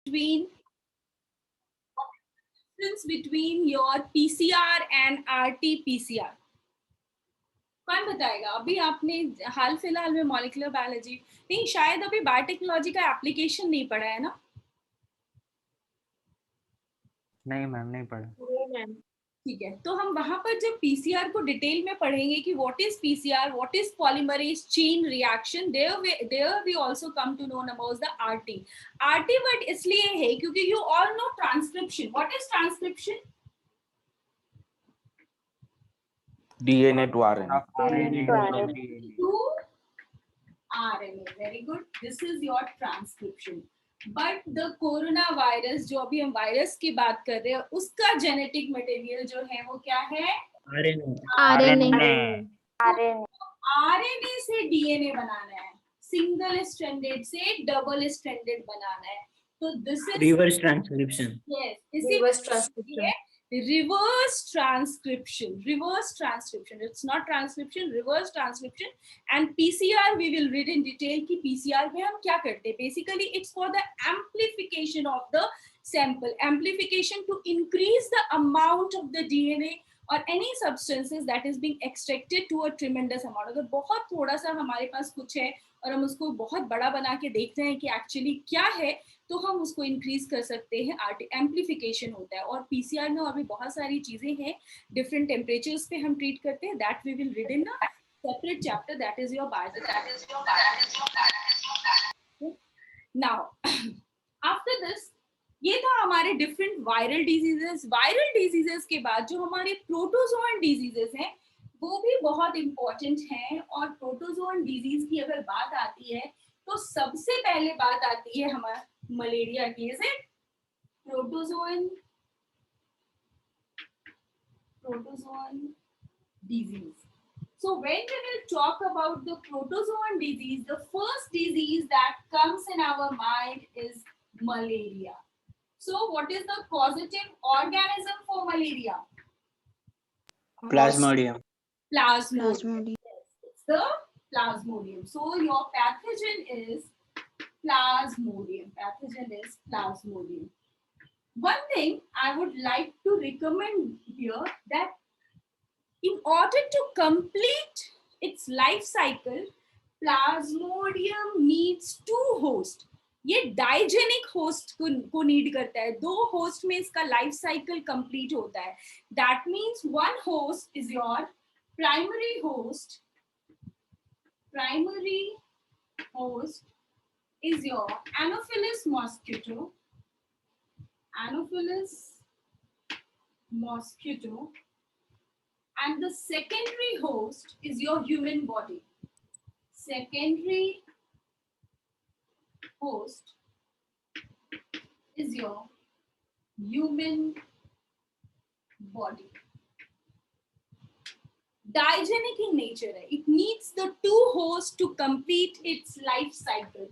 between difference between your PCR and RT-PCR? कौन बताएगा? अभी आपने हाल फिलहाल में मॉलिक्यूलर बायोलॉजी नहीं, शायद अभी बायोटेक्नोलॉजी का एप्लीकेशन नहीं पढ़ा है ना? नहीं मैम, नहीं पढ़ा। ठीक है, तो हम वहां पर जब पीसीआर को डिटेल में पढ़ेंगे कि what is PCR, what is polymerase chain reaction, there we also come to know about the RT. RT word इसलिए है क्योंकि you all know transcription. What is transcription? DNA to RNA. RNA to RNA. Very good. This is your transcription. But the corona virus, जो अभी हम virus की बात कर रहे हैं, उसका जेनेटिक मटेरियल जो है वो क्या है? आरएनए से डीएनए बनाना है, सिंगल स्ट्रैंडेड से डबल स्ट्रैंडेड बनाना है। तो this is reverse transcription. Yes, reverse transcription. Reverse transcription, reverse transcription, it's not transcription, reverse transcription. And PCR we will read in detail कि PCR में हम क्या करते हैं। Basically it's for the amplification of the sample, amplification to increase the amount of the DNA or any substances that is being extracted to a tremendous amount। अगर बहुत थोड़ा सा हमारे पास कुछ है और हम उसको बहुत बड़ा बना के देख रहे हैं कि एक्चुअली क्या है, तो हम उसको इंक्रीज कर सकते हैं। एम्प्लीफिकेशन होता है। और पीसीआर में और भी बहुत सारी चीजें हैं, डिफरेंट टेम्परेचर्स पे हम ट्रीट करते हैं। That we will read in a separate chapter, that is your bio. Now after this, ये था हमारे different viral diseases. Viral diseases के बाद जो हमारे प्रोटोजोअन डिजीजेस हैं वो भी बहुत इंपॉर्टेंट हैं। और प्रोटोजोअन डिजीज की अगर बात आती है तो सबसे पहले बात आती है हमारा मलेरिया की। Is it protozoan disease? So when we will talk about the protozoan disease, the first disease that comes in our mind is malaria. So what is the causative organism for malaria? Plasmodium. Plasmodium. Yes, it's the Plasmodium. So your pathogen is Plasmodium. Pathogen is Plasmodium. One thing I would like to recommend here, that in order to complete its life cycle, Plasmodium needs two hosts. ये digenic host को need करता है। दो host में इसका life cycle complete होता है। That means one host is your primary host. Primary host is your Anopheles mosquito. Anopheles mosquito. And the secondary host is your human body. Secondary host is your human body. Diegenic in nature है. It needs the two hosts to complete its life cycle.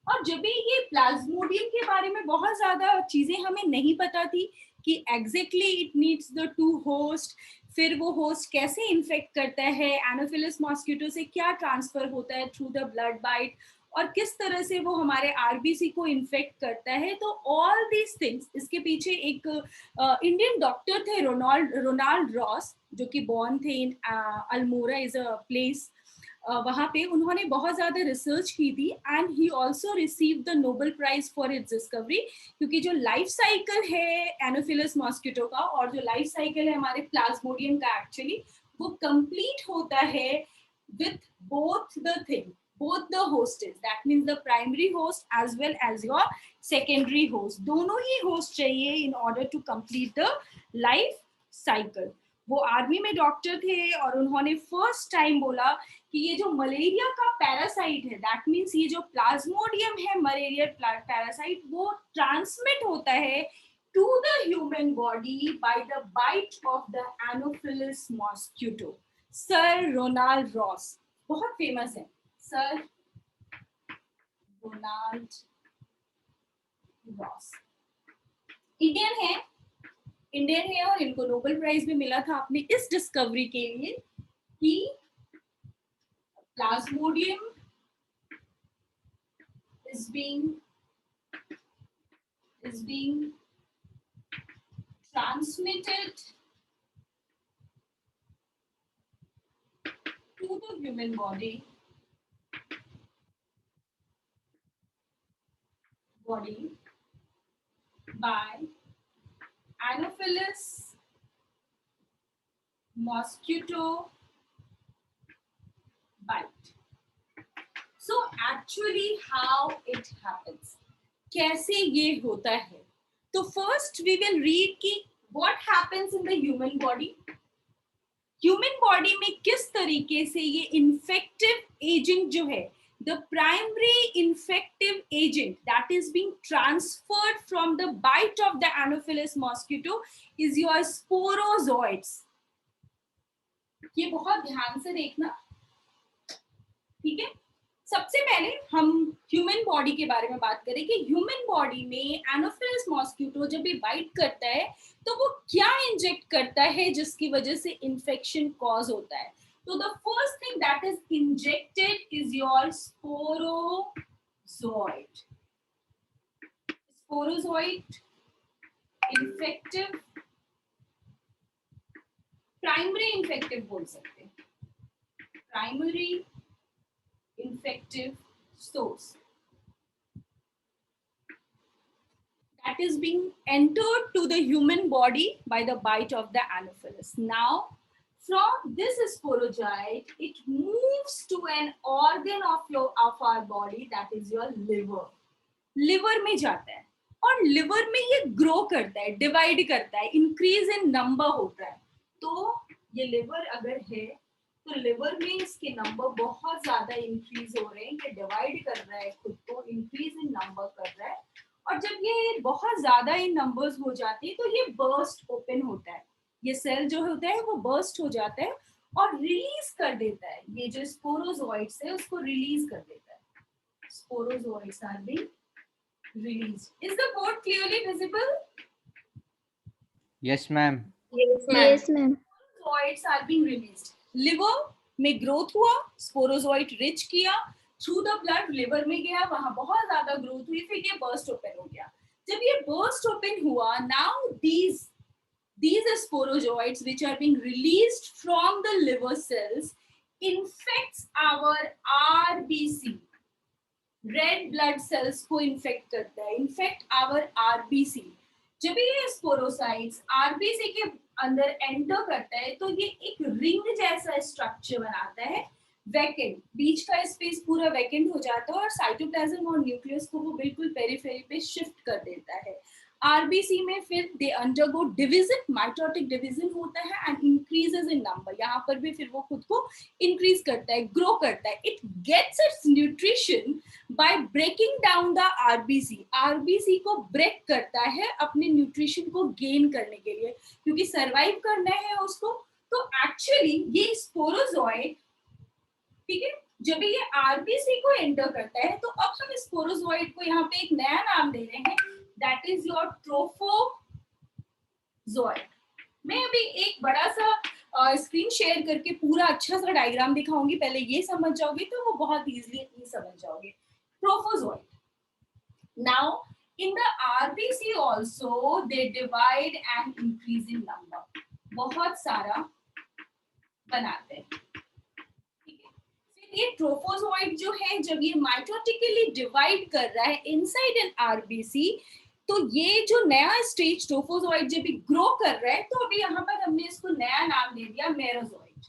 और जब ये Plasmodium के बारे में बहुत ज्यादा चीजें हमें नहीं पता थी कि exactly it needs the two host, फिर वो होस्ट कैसे इन्फेक्ट करता है, एनोफिलस मॉस्किटो से क्या ट्रांसफर होता है थ्रू द ब्लड बाइट, और किस तरह से वो हमारे आरबीसी को इन्फेक्ट करता है। तो ऑल दीज थिंग्स, इसके पीछे एक इंडियन डॉक्टर थे रोनाल्ड रॉस, जो कि बॉर्न थे in Almora is a place. वहाँ पे उन्होंने बहुत ज़्यादा रिसर्च की थी and he also receive the Nobel prize for its discovery. क्योंकि जो लाइफ साइकिल है एनोफिलस मॉस्किटो का और जो लाइफ साइकिल है हमारे प्लाज्मोडियम का, एक्चुअली वो कंप्लीट होता है with both the thing, both the hosts, that means the primary host as well as your secondary host, दोनों ही host चाहिए in order to complete the life cycle। वो army में डॉक्टर थे और उन्होंने फर्स्ट टाइम बोला कि ये जो मलेरिया का पैरासाइट है, दैट मीन्स ये जो प्लाज्मोडियम है मलेरिया पैरासाइट, वो ट्रांसमिट होता है to the human body by the bite of the Anopheles mosquito। Sir Ronald Ross बहुत फेमस है, सर रोनाल्ड रॉस इंडियन है और इनको नोबेल प्राइज भी मिला था अपने इस डिस्कवरी के लिए कि Plasmodium is being is being transmitted to the human body by Anopheles mosquito bite. So actually how it happens, कैसे ये होता है? तो first we will read कि what happens in the human body. Human body में किस तरीके से ये infective agent जो है, the primary infective agent that is being transferred from the bite of the Anopheles mosquito is your sporozoites. ये बहुत ध्यान से देखना, ठीक है? सबसे पहले हम ह्यूमन बॉडी के बारे में बात करें कि ह्यूमन बॉडी में एनोफिलस मॉस्किटो जब भी बाइट करता है तो वो क्या इंजेक्ट करता है जिसकी वजह से इन्फेक्शन कॉज होता है. तो the first thing that is injected is your sporozoite. Sporozoite infective, primary infective बोल सकते हैं, primary infective source that is being entered to the human body by the bite of the Anopheles. Now, from this sporozoite, it moves to an organ of our body that is your liver. Liver में जाता है और liver में ये grow करता है, divide करता है, increase in number होता है. तो ये liver अगर है तो लिवर में इसके नंबर बहुत ज्यादा इंक्रीज हो रहे हैं, ये डिवाइड कर रहा है खुद को, इंक्रीज इन नंबर कर रहा है. और जब ये बहुत ज्यादा इन नंबर्स हो जाते हैं तो ये बर्स्ट ओपन होता है, ये सेल जो होता है वो बर्स्ट हो जाता है और रिलीज कर देता है, ये जो स्पोरोजोइट्स है उसको रिलीज कर देता है. Sporozoites are being released. Is the code clearly visible? Yes ma'am. Yes, ma'am. Sporozoites are being released. Liver में ग्रोथ हुआ, स्पोरोजोइट रिच किया, थ्रू द ब्लड लिवर में गया, वहां बहुत ज्यादा ग्रोथ हुई, फिर ये बर्स्ट ओपन हो गया. जब ये बर्स्ट ओपन हुआ, now these sporozoites which are being released from the liver cells infects our RBC, red blood cells को इन्फेक्ट करता है, इन्फेक्ट आवर RBC. जब ये स्पोरोसाइट्स RBC के अंदर एंटर करता है तो ये एक रिंग जैसा स्ट्रक्चर बनाता है, वैकेंट, बीच का स्पेस पूरा वैकेंट हो जाता है और साइटोप्लाज्म और न्यूक्लियस को वो बिल्कुल पेरिफेरी पे शिफ्ट कर देता है. आरबीसी में फिर they undergo division, mitotic division होता है एंड इंक्रीजेस इन नंबर. यहाँ पर भी फिर वो खुद को इंक्रीज करता है, ग्रो करता है. It gets its nutrition by breaking down the RBC. RBC को ब्रेक करता है अपने न्यूट्रिशन को गेन करने के लिए, क्योंकि सरवाइव करना है उसको. तो एक्चुअली ये स्पोरोजोइट, ठीक है, जब ये आरबीसी को एंटर करता है तो अब हम स्पोरोजोइट को यहाँ पे एक नया नाम दे रहे हैं, that is your trophozoite. मैं अभी एक बड़ा सा स्क्रीन शेयर करके पूरा अच्छा सा डायग्राम दिखाऊंगी, पहले ये समझ जाओगे तो वो बहुत इजीली समझ जाओगे. Trophozoite. Now in the RBC also they divide and increase in number. बहुत सारा बनाते हैं, ठीक है. फिर ये ट्रोफोजोइट जो है जब ये माइटोटिकली डिवाइड कर रहा है इनसाइड एन आरबीसी, तो ये जो नया स्टेज ट्रोफोजोइट जब भी ग्रो कर रहा है तो अभी यहाँ पर हमने इसको नया नाम दे दिया मेरोजोइट.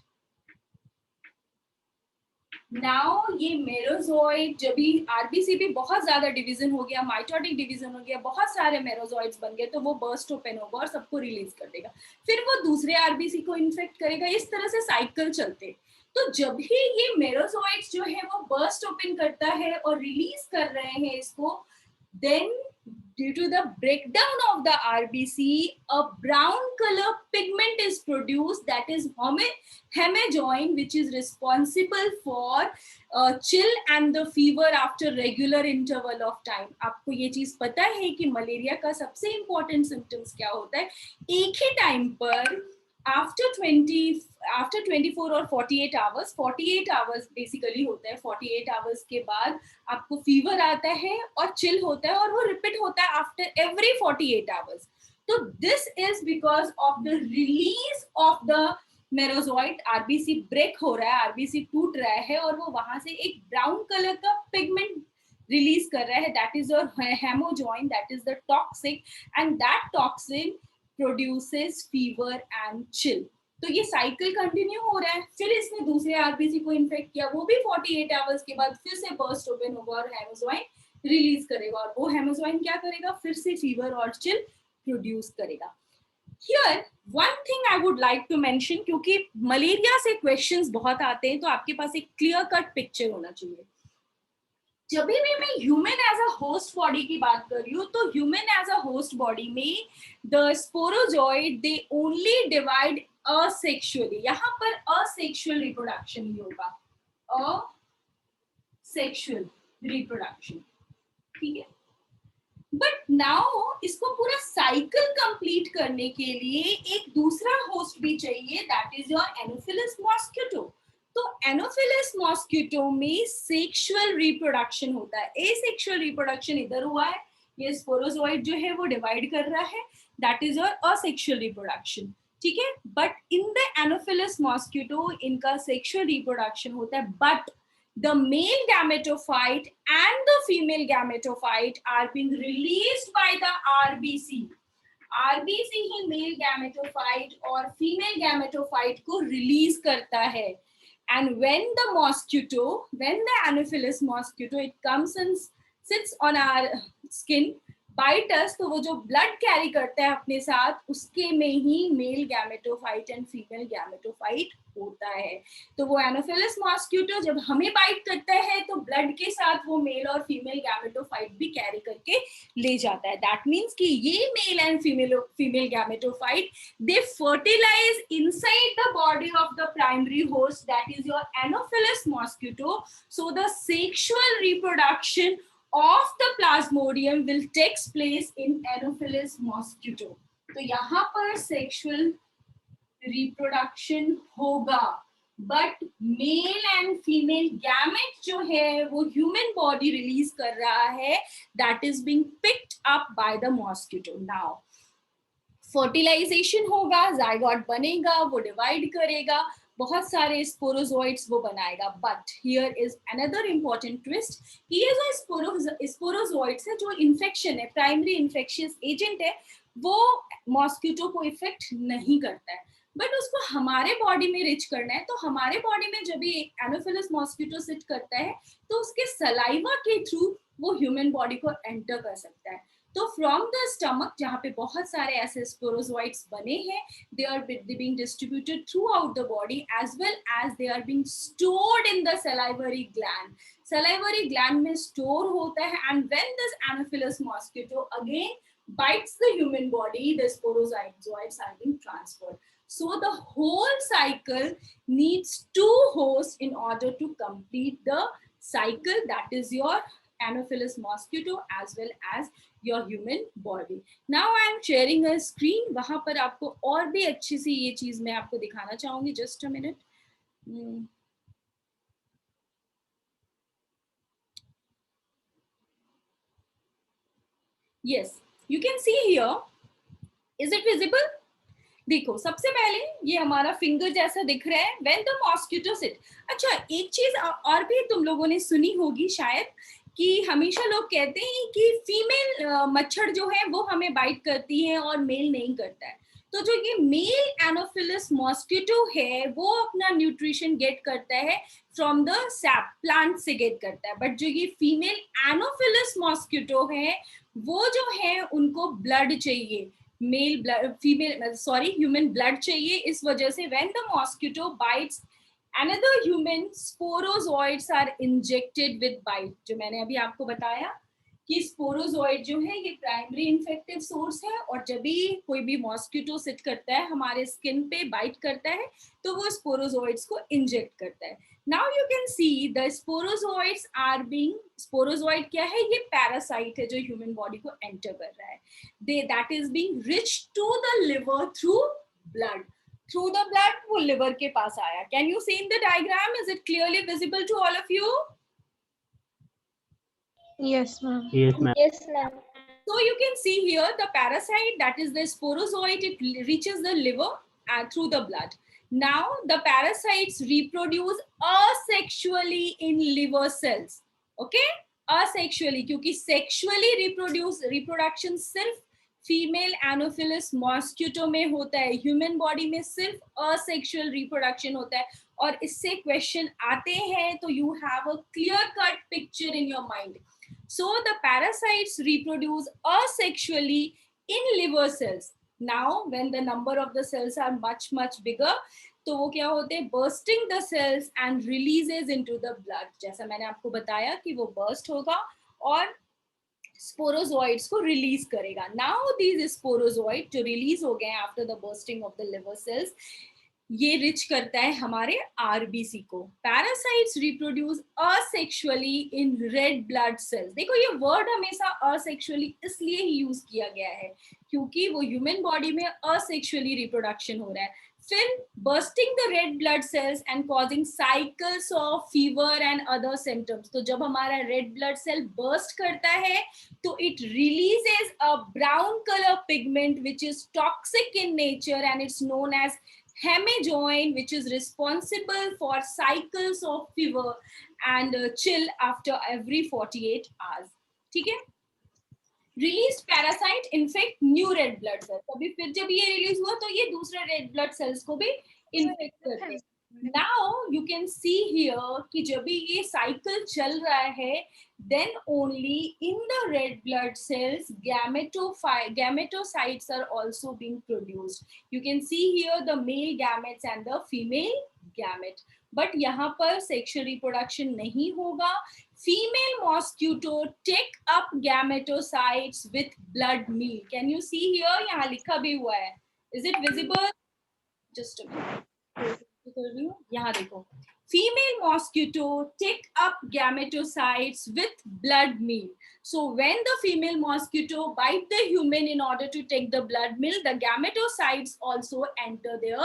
नाउ ये मेरोजोइट जब भी आरबीसी भी बहुत ज्यादा डिवीजन हो गया, माइटोटिक डिवीजन हो गया, बहुत सारे मेरोजोइट्स बन गए, तो वो बर्स्ट ओपन होगा और सबको रिलीज कर देगा, फिर वो दूसरे आरबीसी को इन्फेक्ट करेगा. इस तरह से साइकिल चलते. तो जब भी ये मेरोजोइट्स जो है वो बर्स्ट ओपन करता है और रिलीज कर रहे हैं इसको, then due to the breakdown of the RBC, a brown color pigment is produced that is hemajoin, which is responsible for chill and the fever after regular interval of time. आपको ये चीज पता है कि मलेरिया का सबसे important symptoms क्या होता है? एक ही टाइम पर आफ्टर 24 और 48 आवर्स, 48 आवर्स बेसिकली होता है, 48 आवर्स के बाद आपको फीवर आता है और चिल होता है, और वो रिपीट होता है आफ्टर एवरी 48 आवर्स. तो this is because of the release of the merozoite. RBC break हो रहा है, आरबीसी टूट रहा है, और वो वहां से एक ब्राउन कलर का पिगमेंट रिलीज कर रहा है. That is your hemozoin, that is the toxic, and that toxin produces fever and chill. तो ये साइकिल कंटिन्यू हो रहा है. फिर इसने दूसरे आरबीसी को इन्फेक्ट किया, वो भी 48 आवर्स के बाद फिर से बर्स्ट ओपन होगा और हेमोजॉइन रिलीज करेगा, और वो हेमोजॉइन क्या करेगा, फिर से फीवर और चिल प्रोड्यूस करेगा. Here, one thing I would like to mention, क्योंकि मलेरिया से क्वेश्चंस बहुत आते हैं, तो आपके पास एक क्लियर कट पिक्चर होना चाहिए. जब भी मैं human as a host body की बात कर रही हूँ, तो human as a host body में the sporozoite they only divide asexually. यहाँ पर असेक्सुअल रिप्रोडक्शन ही होगा, असेक्सुअल रिप्रोडक्शन, ठीक है. बट नाउ इसको पूरा साइकिल कंप्लीट करने के लिए एक दूसरा होस्ट भी चाहिए, that is your Anopheles mosquito. तो एनोफिलस मॉस्किटो में सेक्सुअल रिप्रोडक्शन होता है. एसेक्सुअल रिप्रोडक्शन इधर हुआ है, ये स्पोरोजोइड जो है वो डिवाइड कर रहा है, that is your asexual reproduction, ठीक है. But in the Anopheles mosquito इनका सेक्सुअल रिप्रोडक्शन होता है, but the male gametophyte and the female gametophyte are being released by the RBC. RBC he male gametophyte और female gametophyte को release करता है. And when the mosquito, when the Anopheles mosquito, it comes and sits on our skin, bite us, तो वो जो blood carry करता है अपने साथ, उसके में ही male gametophyte and female gametophyte होता है. तो वो एनोफिलस मॉस्किटो जब हमें बाइट करता है, तो ब्लड के साथ वो मेल और फीमेल गैमेटोफाइट भी कैरी करके ले जाता है. दैट मीन्स कि ये male and female gametophyte they fertilize inside the body of the primary host, that is your Anopheles mosquito. So the sexual reproduction of the plasmodium will takes place in Anopheles mosquito. तो यहाँ पर sexual reproduction होगा, but male and female gamete जो है वो human body release कर रहा है, that is being picked up by the mosquito. Now fertilization होगा, zygote बनेगा, वो divide करेगा, बहुत सारे स्पोरोजोइड्स वो बनाएगा. But here is another important twist कि ये जो स्पोरोजोइड्स है, जो इन्फेक्शन है, प्राइमरी इन्फेक्शियस एजेंट है, वो मॉस्किटो को इफेक्ट नहीं करता है, बट उसको हमारे बॉडी में रिच करना है. तो हमारे बॉडी में जब भी एनोफिलस मॉस्किटो सिट करता है, तो उसके सलाइवा के थ्रू वो ह्यूमन बॉडी को एंटर कर सकता है. तो फ्रॉम द स्टमक, जहाँ पे बहुत सारे ऐसे स्पोरोजोइड्स बने हैं, they are being distributed throughout the body, as well as they are being stored in the salivary gland. Salivary gland में store होता है, and when this Anopheles mosquito again bites the human body, the sporozoids are being transferred. So the whole cycle needs two hosts in order to complete the cycle, that is your Anopheles mosquito as well as your human body. Now I am sharing a screen. वहां पर आपको और भी अच्छी सी ये चीज मैं आपको दिखाना चाहूंगी. Just a minute. Yes, you can see here. Is it visible? देखो, सबसे पहले ये हमारा फिंगर जैसा दिख रहा है. When the mosquito sit. अच्छा, एक चीज और भी तुम लोगों ने सुनी होगी शायद, कि हमेशा लोग कहते हैं कि फीमेल मच्छर जो है वो हमें बाइट करती है और मेल नहीं करता है. तो जो ये मेल एनोफिलस मॉस्किटो है, वो अपना न्यूट्रिशन गेट करता है फ्रॉम द सैप, प्लांट से गेट करता है. बट जो ये फीमेल एनोफिलस मॉस्किटो है, वो जो है उनको ब्लड चाहिए, male blood, female sorry human blood चाहिए. इस वजह से when the mosquito bites another human, sporozoids are injected with bite. जो मैंने अभी आपको बताया कि स्पोरोजोइड जो है ये प्राइमरी इन्फेक्टिव सोर्स है, और जब भी कोई भी मॉस्किटो सिट करता है, हमारे स्किन पे बाइट करता है, तो वो स्पोरोजोइड्स को इंजेक्ट करता है. Now you can see the sporozoids are being, sporozoid क्या है, ये पैरासाइट है जो ह्यूमन बॉडी को एंटर कर रहा है. That is being reach to the liver through blood. Through the blood वो लिवर के पास आया. Can you see in the diagram? Is it clearly visible to all of you? Yes, ma'am. Yes, ma'am. Yes, ma'am. So you can see here the parasite, that is the sporozoite, it reaches the liver and through the blood. Now the parasites reproduce asexually in liver cells. Okay, asexually, क्योंकि sexually reproduction सिर्फ female Anopheles mosquito में होता है, human body में सिर्फ asexual reproduction होता है. और इससे क्वेश्चन आते हैं तो you have a clear cut picture in your mind. So the parasites reproduce asexually in liver cells. Now when the number of the cells are much bigger, तो वो क्या होते हैं, bursting the cells and releases into the blood. जैसा मैंने आपको बताया कि वो burst होगा और स्पोरोजोइड्स को रिलीज करेगा. नाउ दीज स्पोरोजोइड जो रिलीज हो गए after the bursting of the liver cells, ये रिच करता है हमारे आरबीसी को. Parasites reproduce asexually in red blood cells. देखो ये वर्ड हमेशा असेक्सुअली इसलिए ही यूज किया गया है क्योंकि वो ह्यूमन बॉडी में असेक्सुअली रिप्रोडक्शन हो रहा है. फिर bursting the red blood cells and causing cycles of fever and other symptoms. तो जब हमारा red blood cell burst करता है तो it releases a brown color pigment which is toxic in nature and it's known as hemajoin, which is responsible for cycles of fever and chill after every 48 hours. ठीक है? Released parasite infect new red blood cells. अभी फिर जब ये release हुआ तो ये दूसरे red blood cells को भी infect करते हैं. Now you can see here कि जब भी ये cycle चल रहा है, then only in the red blood cells gametocytes are also being produced. You can see here the male gametes and the female gamete. But यहाँ पर sexual reproduction नहीं होगा. Female mosquito take up gametocytes with blood meal. Can you see here? यहाँ लिखा भी हुआ है. Is it visible? Just a minute. यहाँ देखो. Female mosquito take up gametocytes with blood meal. So when the female mosquito bite the human in order to take the blood meal, the gametocytes also enter their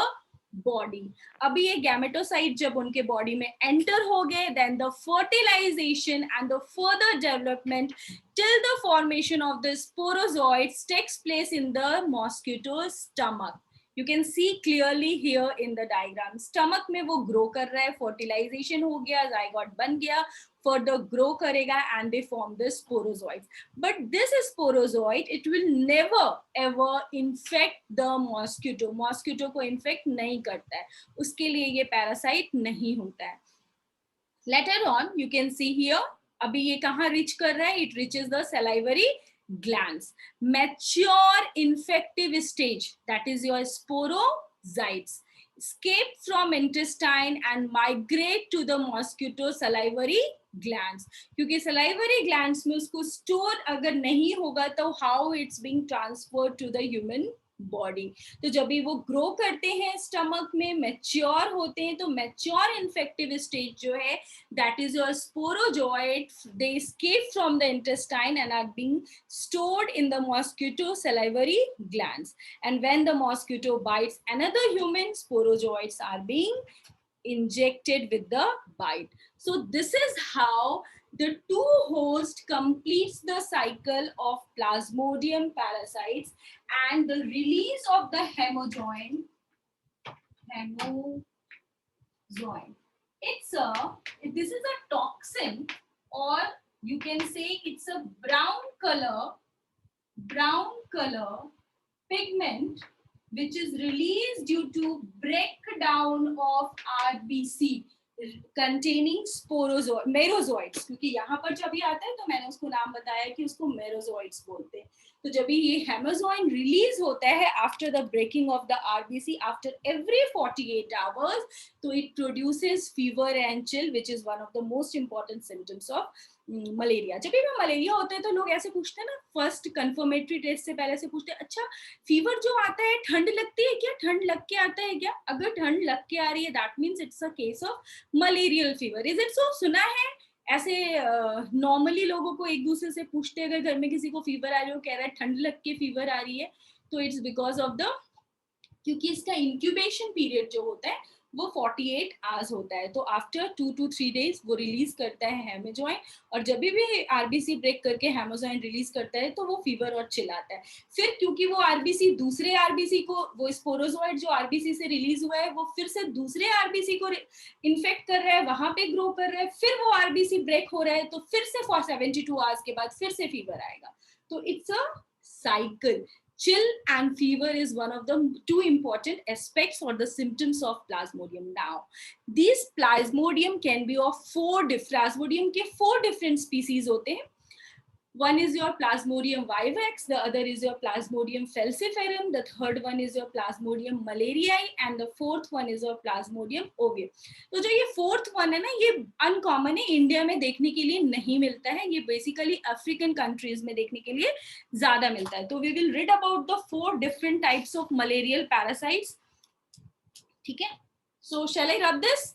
body. अभी ये gametocyte जब उनके body में enter हो गए, then the fertilization and the further development till the formation of the sporozoites takes place in the mosquito's stomach. You can see clearly here in the diagram. Stomach में वो grow कर रहा है, fertilization हो गया, zygote बन गया, further grow करेगा and they form the sporozoites. But this sporozoite, it will never ever infect the mosquito. Mosquito को infect नहीं करता है, उसके लिए ये parasite नहीं होता है. Later on, you can see here, अभी ये कहाँ reach कर रहा है? It reaches the salivary glands. Mature infective stage, that is your sporozoites, escape from intestine and migrate to the mosquito salivary glands. क्योंकि salivary glands में उसको store अगर नहीं होगा तो how it's being transferred to the human body. तो जब भी वो grow करते हैं stomach में, mature होते हैं, तो mature infective stage जो है, that is your sporozoite, they escape from the intestine and are being stored in the mosquito salivary glands. And when the mosquito bites another human, sporozoites are being injected with the bite. So this is how the two host completes the cycle of Plasmodium parasites and the release of the hemajoin. This is a toxin, or you can say it's a brown color pigment which is released due to breakdown of RBC containing merozoites. क्योंकि यहाँ पर जब ये आता है तो मैंने उसको नाम बताया कि उसको merozoites बोलते हैं. तो जब ये हेमाजोइन रिलीज होता है after the breaking of the RBC after every 48 hours, तो it produces fever and chill, which is one of the most important symptoms of malaria. जब भी मलेरिया होता है तो लोग ऐसे पूछते हैं ना, फर्स्ट कंफर्मेटरी टेस्ट से पहले से पूछते हैं, अच्छा फीवर जो आता है ठंड लगती है क्या, ठंड लग के आता है क्या? अगर ठंड लग के आ रही है that means it's a case of malarial fever. Is it so? सुना है ऐसे नॉर्मली लोगों को एक दूसरे से पूछते, अगर घर में किसी को फीवर आ रही है, वो कह रहा है ठंड लग के फीवर आ रही है, तो इट्स बिकॉज ऑफ द क्योंकि इसका इंक्यूबेशन पीरियड जो होता है वो 48 आवर्स होता है। तो आफ्टर 2 to 3 डेज वो रिलीज करता है हेमोजॉइन, और जब भी आरबीसी ब्रेक करके हेमोजॉइन रिलीज करता है तो वो फीवर और चिल्लाता है। फिर क्योंकि वो आरबीसी दूसरे आरबीसी को, वो स्पोरोजोइड जो आरबीसी से रिलीज हुआ है वो फिर से दूसरे आरबीसी को इन्फेक्ट कर रहा है, वहां पे ग्रो कर रहा है, फिर वो आरबीसी ब्रेक हो रहा है, तो फिर से फॉर 72 आवर्स के बाद फिर से फीवर आएगा। तो it's a cycle. Chill and fever is one of the two important aspects or the symptoms of Plasmodium. Now, these Plasmodium can be of Plasmodium के 4 different species होते हैं. One is your Plasmodium vivax, the other is your Plasmodium falciparum, the third one is your Plasmodium malariae, and the fourth one is your Plasmodium ovale. तो जो ये fourth one है ना, ये uncommon है, India में देखने के लिए नहीं मिलता है, ये बेसिकली अफ्रीकन कंट्रीज में देखने के लिए ज्यादा मिलता है। तो we will read about the 4 different types of malarial parasites. ठीक है, so shall I rub this?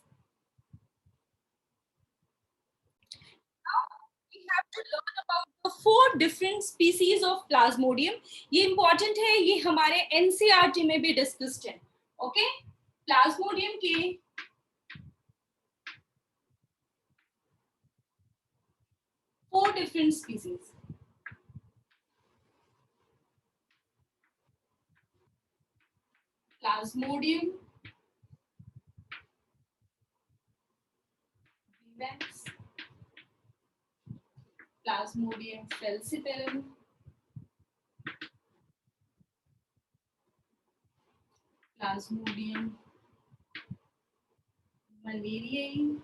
To learn about the 4 different species of Plasmodium. ये important है, ये हमारे NCERT में भी डिस्कस्ड है। ओके, Plasmodium के 4 different species. Plasmodium vivax, Plasmodium falciparum, Plasmodium malariae,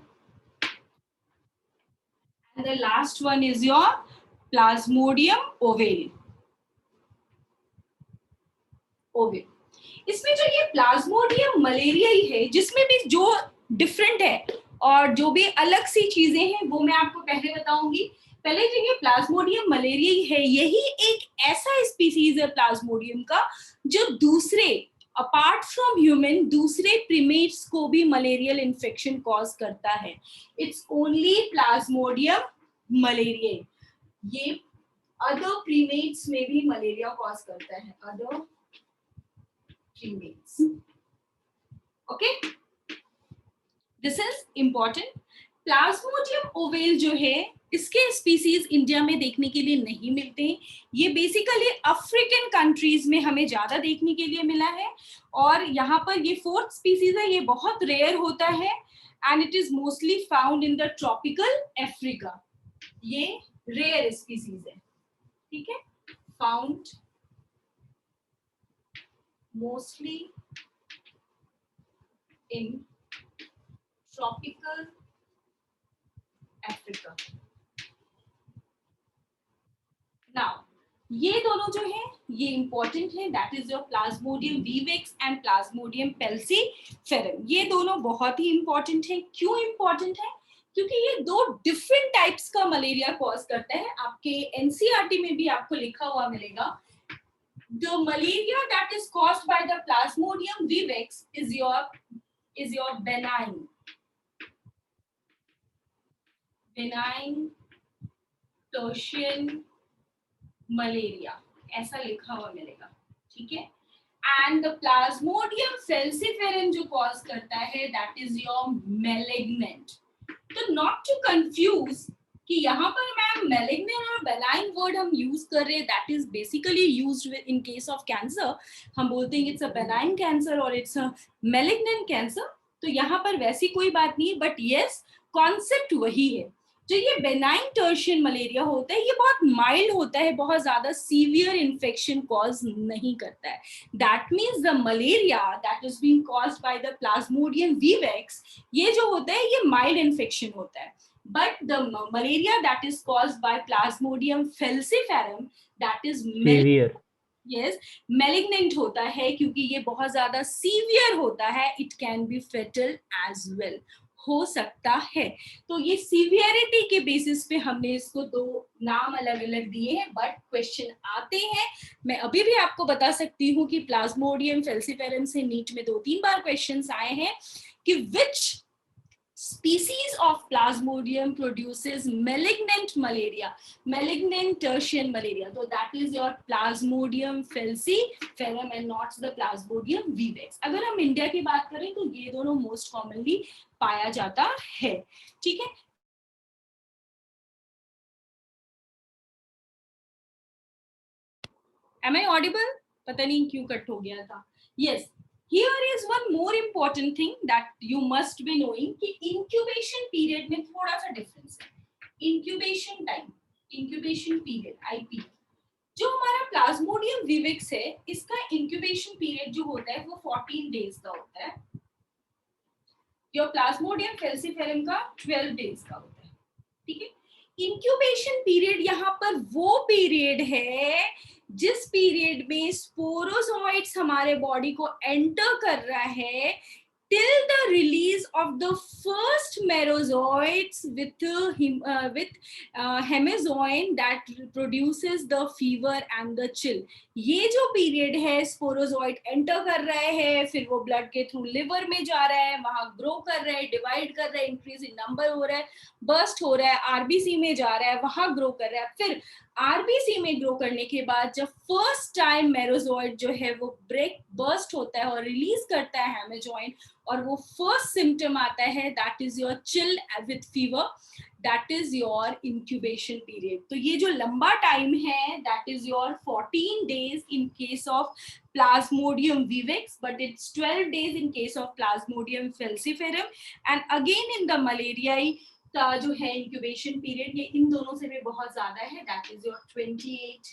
and the last one is your Plasmodium ovale. इसमें जो ये प्लाज्मोडियम मलेरियाई है, जिसमें भी जो डिफरेंट है और जो भी अलग सी चीजें हैं वो मैं आपको पहले बताऊंगी। पहले जो ये प्लाज्मोडियम मलेरियाई है, यही एक ऐसा स्पीसीज है प्लाज्मोडियम का जो दूसरे अपार्ट फ्रॉम ह्यूमन दूसरे प्रीमेट्स को भी मलेरियल इन्फेक्शन कॉज करता है। It's only Plasmodium malariae. ये अदर प्रीमेट्स में भी मलेरिया कॉज करता है, other primates. Okay, this is important. Plasmodium ovale जो है, इसके स्पीसीज इंडिया में देखने के लिए नहीं मिलते हैं। ये बेसिकली अफ्रीकन कंट्रीज में हमें ज्यादा देखने के लिए मिला है, और यहाँ पर ये 4th स्पीसीज है, ये बहुत रेयर होता है and it is mostly found in the tropical Africa. ये रेयर स्पीसीज है, ठीक है, found mostly in tropical Africa. Now, ये दोनों जो है ये important है, that is your Plasmodium vivax and Plasmodium falciparum. ये दोनों बहुत ही important है। क्यों important है? क्योंकि ये 2 different types का मलेरिया कॉज करता है। आपके NCERT में भी आपको लिखा हुआ मिलेगा। The malaria that is caused by the Plasmodium vivax is your benign tertian malaria, ऐसा लिखा हुआ मिलेगा, ठीक है। And the Plasmodium falciparum जो cause करता है that is your malignant. तो not to confuse कि यहाँ पर मैम malignant और benign वर्ड हम यूज कर रहे हैं, that is basically used in case of cancer. हम बोलते हैं it's a benign cancer और it's a malignant cancer. तो यहाँ पर वैसी कोई बात नहीं है, but yes, concept वही है। जो ये benign tertian malaria होता है, ये बहुत mild होता है, बहुत ज्यादा severe infection cause नहीं करता है। That means the malaria that is being caused by the Plasmodium vivax, ये जो होता है ये mild infection होता है। But the malaria that is caused by Plasmodium falciparum, that is severe. Yes, malignant होता है क्योंकि ये बहुत ज्यादा सीवियर होता है। It can be fatal as well, हो सकता है। तो ये सीवियरिटी के बेसिस पे हमने इसको 2 नाम अलग अलग दिए हैं, बट क्वेश्चन आते हैं। मैं अभी भी आपको बता सकती हूँ कि प्लाज्मोडियम falciparum से नीट में 2-3 बार क्वेश्चंस आए हैं कि विच species of Plasmodium produces malignant malaria, malignant tertian malaria. So that is your Plasmodium falciparum and not the Plasmodium vivax. अगर हम इंडिया की बात करें तो ये दोनों मोस्ट कॉमनली पाया जाता है. ठीक है. Am I audible? पता नहीं क्यों कट हो गया था. Yes. Here is one more important thing that you must be knowing कि incubation period में थोड़ा सा difference है. Incubation time, incubation period, IP. जो हमारा Plasmodium vivax है, इसका incubation period जो होता है वो 14 days का होता है. Your Plasmodium falciparum का 12 days का होता है. ठीक है. Incubation period यहाँ पर वो period है जिस पीरियड में स्पोरोजोइट्स हमारे बॉडी को एंटर कर रहा है till the release of the first merozoites with hemazoin that produces the fever and the chill. ये जो पीरियड है स्पोरोजोइट एंटर कर रहे हैं, फिर वो ब्लड के थ्रू लिवर में जा रहा है, वहां ग्रो कर रहा है, डिवाइड कर रहा है, इंक्रीज इन नंबर हो रहा है, बर्स्ट हो रहा है, आरबीसी में जा रहा है, वहां ग्रो कर रहा है. फिर आरबीसी में ग्रो करने के बाद जब फर्स्ट टाइम मेरोजोइट जो है वो बर्स्ट होता है और रिलीज करता है हेमाजॉइन, और वो फर्स्ट सिम्टम आता है, that is your chill with fever, that is your incubation period. तो ये जो लंबा टाइम है, that is your 14 days in case of Plasmodium vivax, but it's 12 days in case of Plasmodium falciparum. And again in the malariae का जो है incubation period, ये इन दोनों से भी बहुत ज्यादा है, दैट इज योर 28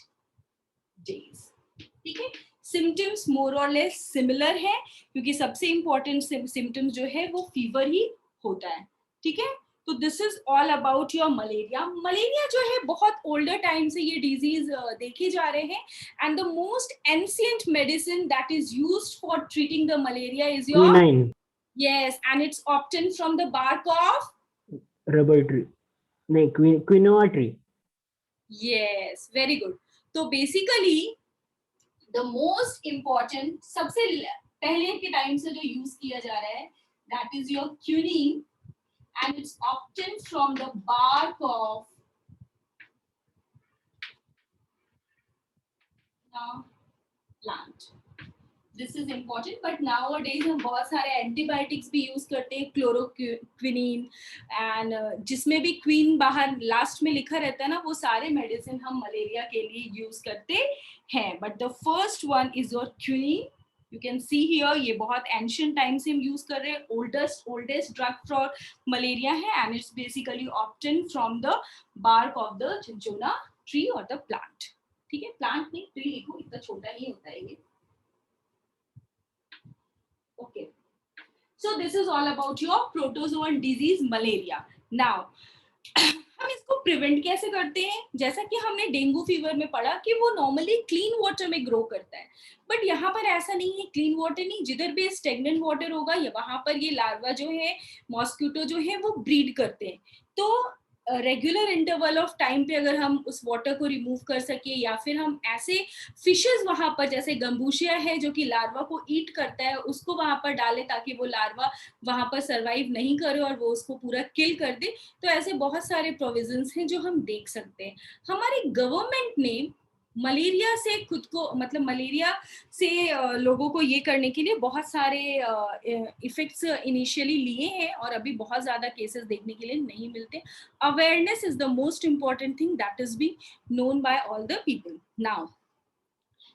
days. ठीक है. सिम्टम्स मोर और लेस सिमिलर है, क्योंकि सबसे इंपॉर्टेंट सिम्टम्स जो है वो फीवर ही होता है. ठीक है. तो this is all about your malaria. Malaria जो है बहुत ओल्डर टाइम से ये डिजीज देखे जा रहे हैं, and the most ancient medicine that is used for treating the malaria is your quinine. Yes, and it's obtained from the bark of Rubber tree. नहीं, quinoa tree. Yes, very good. तो basically the most important, सबसे पहले के time से जो use किया जा रहा है, that is your quinine, and it's obtained from the bark of plant. This is important, but nowadays हम बहुत सारे एंटीबायोटिक्स भी यूज करते हैं, क्लोरोक्विनीन एंड जिसमें भी क्वीन बाहर लास्ट में लिखा रहता है ना, वो सारे मेडिसिन हम मलेरिया के लिए यूज करते हैं. But the first one is your quinine. You can see here, ये बहुत एंशिएंट टाइम से हम यूज कर रहे हैं. ओल्डेस्ट ड्रग फॉर मलेरिया है, and it's basically obtain from the bark of the cinchona tree और द प्लांट. ठीक है. प्लांट नहीं, ट्री लिखो, इतना छोटा नहीं होता है ये. Okay, so this is all about your protozoan disease malaria. Now हम इसको प्रिवेंट कैसे करते हैं? जैसा कि हमने डेंगू फीवर में पढ़ा कि वो नॉर्मली क्लीन वाटर में ग्रो करता है, बट यहाँ पर ऐसा नहीं है. क्लीन वाटर नहीं, जिधर भी स्टेगनेंट वाटर होगा या वहां पर ये लार्वा जो है, मॉस्किटो जो है, वो ब्रीड करते हैं. तो रेगुलर इंटरवल ऑफ टाइम पे अगर हम उस वाटर को रिमूव कर सके, या फिर हम ऐसे फिशेस वहां पर, जैसे गंबूशिया है जो कि लार्वा को ईट करता है, उसको वहां पर डाले ताकि वो लार्वा वहां पर सरवाइव नहीं करे और वो उसको पूरा किल कर दे. तो ऐसे बहुत सारे प्रोविजंस हैं जो हम देख सकते हैं. हमारी गवर्नमेंट ने मलेरिया से खुद को, मतलब मलेरिया से लोगों को ये करने के लिए बहुत सारे इफेक्ट्स इनिशियली लिए हैं, और अभी बहुत ज्यादा केसेस देखने के लिए नहीं मिलते. Awareness is the most important thing that is be known by all the people. Now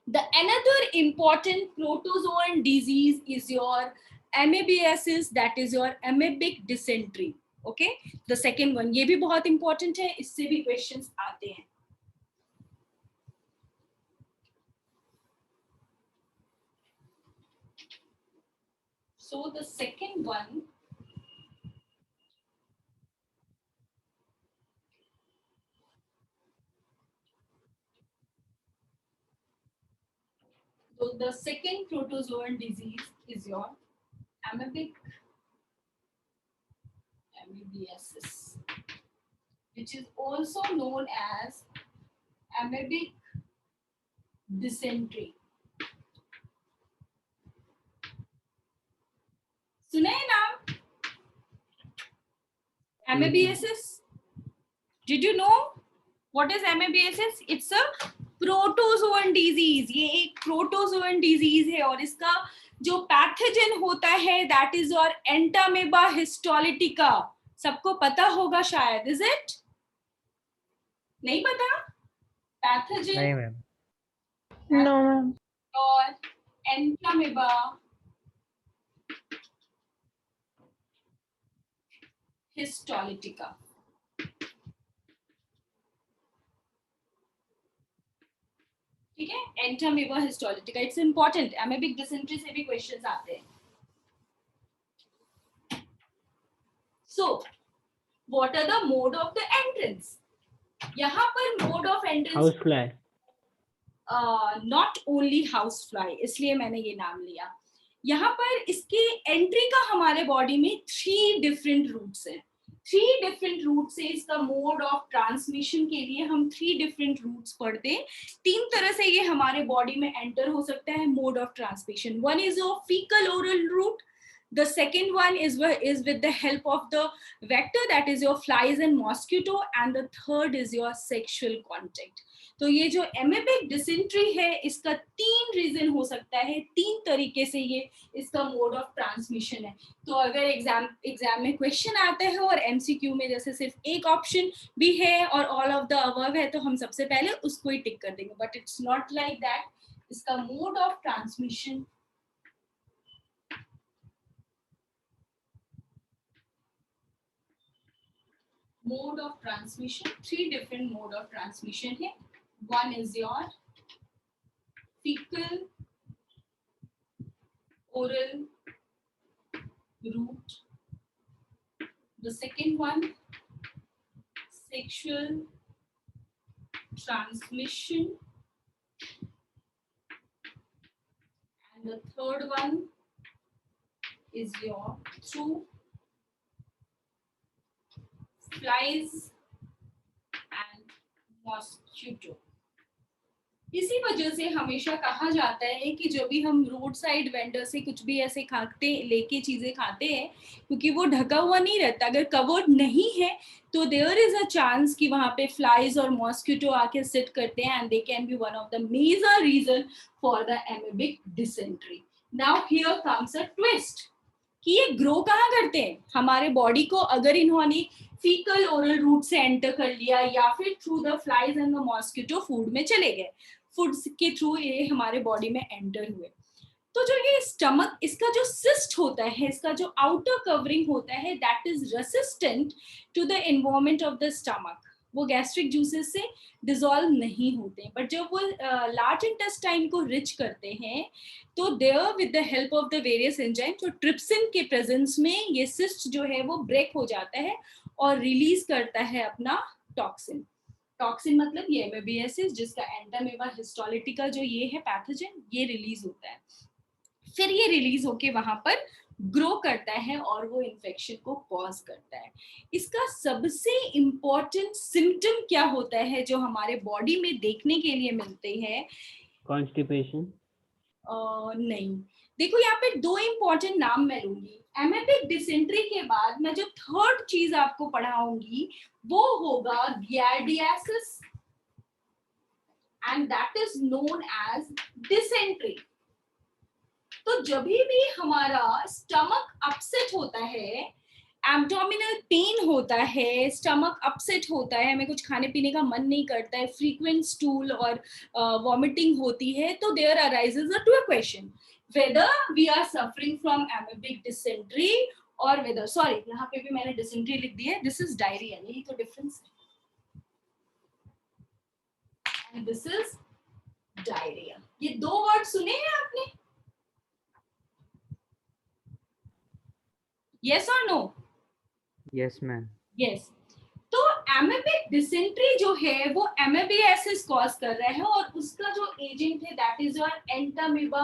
the another important protozoan disease is your amoebiasis, that is your amoebic dysentery. Okay, the second one, ये भी बहुत important है, इससे भी questions आते हैं. So the second one, so the second protozoan disease is your amoebiasis, which is also known as amoebic dysentery. सुना है नाम? MABSS, did you know what is MABSS? It's a protozoan disease. ये एक protozoan disease है और इसका जो pathogen होता है that is your Entamoeba histolytica. सबको पता होगा शायद, इज इट? नहीं पता? पैथोजन नहीं मैम। No ma'am. और एंटामेबा हिस्टोलिटिका। ठीक है, Entamoeba histolytica, it's important. Amoebic dysentery से भी क्वेश्चंस आते हैं। So what are the mode of the entrance? यहाँ पर mode of entrance house fly. Not only house fly, इसलिए मैंने ये नाम लिया। यहाँ पर इसके एंट्री का हमारे बॉडी में 3 डिफरेंट रूट्स हैं। 3 डिफरेंट रूट से इसका मोड ऑफ ट्रांसमिशन के लिए हम 3 डिफरेंट रूट्स पढ़ते हैं। 3 तरह से ये हमारे बॉडी में एंटर हो सकता है mode of transmission. One is your faecal oral route, the second one is with the help of the vector, that is your flies and mosquito, and the third is your sexual contact. तो ये जो amoebic dysentery है इसका 3 reason हो सकता है, 3 तरीके से ये इसका मोड ऑफ ट्रांसमिशन है। तो अगर एग्जाम में क्वेश्चन आता है और एमसीक्यू में जैसे सिर्फ एक ऑप्शन भी है और ऑल ऑफ द अबव है तो हम सबसे पहले उसको ही टिक कर देंगे, but it's not like that. इसका mode of transmission mode of transmission, 3 different mode of transmission है। One is your fecal oral route, the second one sexual transmission, and the third one is your through flies and mosquito। इसी वजह से हमेशा कहा जाता है कि जब भी हम रोड साइड वेंडर से कुछ भी ऐसे खाते लेके चीजें खाते हैं, क्योंकि वो ढका हुआ नहीं रहता, अगर कवर्ड नहीं है तो देयर इज अ चांस कि वहां पे फ्लाइज और मॉस्किटो आके सिट करते हैं, and they can be one of the major reason for the amoebic dysentery. Now here comes a twist कि ये ग्रो कहाँ करते हैं हमारे बॉडी को। अगर इन्होंने फीकल ओरल रूट से एंटर कर लिया या फिर through the flies and the mosquito food में चले गए, फूड के थ्रू ये हमारे बॉडी में एंटर हुए, तो जो ये स्टमक, इसका जो सिस्ट होता है, इसका जो आउटर कवरिंग होता है that is resistant to the environment of the stomach. वो गैस्ट्रिक जूसेस से डिसॉल्व नहीं होते, बट जब वो लार्ज इंटेस्टाइन को रिच करते हैं तो there with the help of the various enzyme, तो ट्रिप्सिन के प्रेजेंस में ये सिस्ट जो है वो ब्रेक हो जाता है और रिलीज करता है अपना टॉक्सिन। टॉक्सिन मतलब ये एमेबियासिस, जिसका एंटामेबा हिस्टोलिटिका जो ये है पैथोजन, ये रिलीज होता है। फिर ये रिलीज होके वहां पर ग्रो करता है और वो इन्फेक्शन को कॉज करता है। इसका सबसे इम्पोर्टेंट सिम्टम क्या होता है जो हमारे बॉडी में देखने के लिए मिलते हैं? कॉन्स्टिपेशन? नहीं, देखो यहाँ पे 2 इम्पोर्टेंट नाम मैं लूंगी। एमेबिक डिसेंट्री के बाद मैं जो थर्ड चीज आपको पढ़ाऊंगी वो होगा giardiasis, and that is known as dysentery. तो जब भी हमारा स्टमक अपसेट होता है, एब्डोमिनल पेन होता है, स्टमक अपसेट होता है, हमें कुछ खाने पीने का मन नहीं करता है, फ्रीक्वेंट स्टूल और वॉमिटिंग होती है, तो there arises a question whether we are suffering from amoebic dysentery or whether, sorry यहाँ पे भी मैंने dysentery लिख दिया है, this is diarrhea, यही तो डिफरेंस है, and this is diarrhea। ये 2 वर्ड सुने हैं आपने? yes or no? Yes ma'am. yes। तो एमेबिक डिसेंट्री जो है वो एमेबियासिस कॉज कर रहा है और उसका जो एजेंट है that is your Entamoeba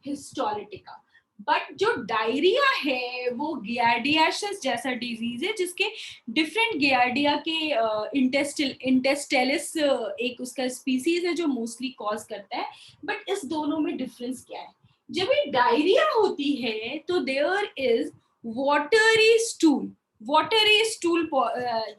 histolytica. But जो डायरिया है वो गियार्डियासिस जैसा डिजीज है, जिसके डिफरेंट गियार्डिया के इंटेस्टेलिस एक उसका स्पीसीज है जो मोस्टली कॉज करता है। बट इस दोनों में डिफरेंस क्या है? जब ये डायरिया होती है तो there is watery stool. watery stool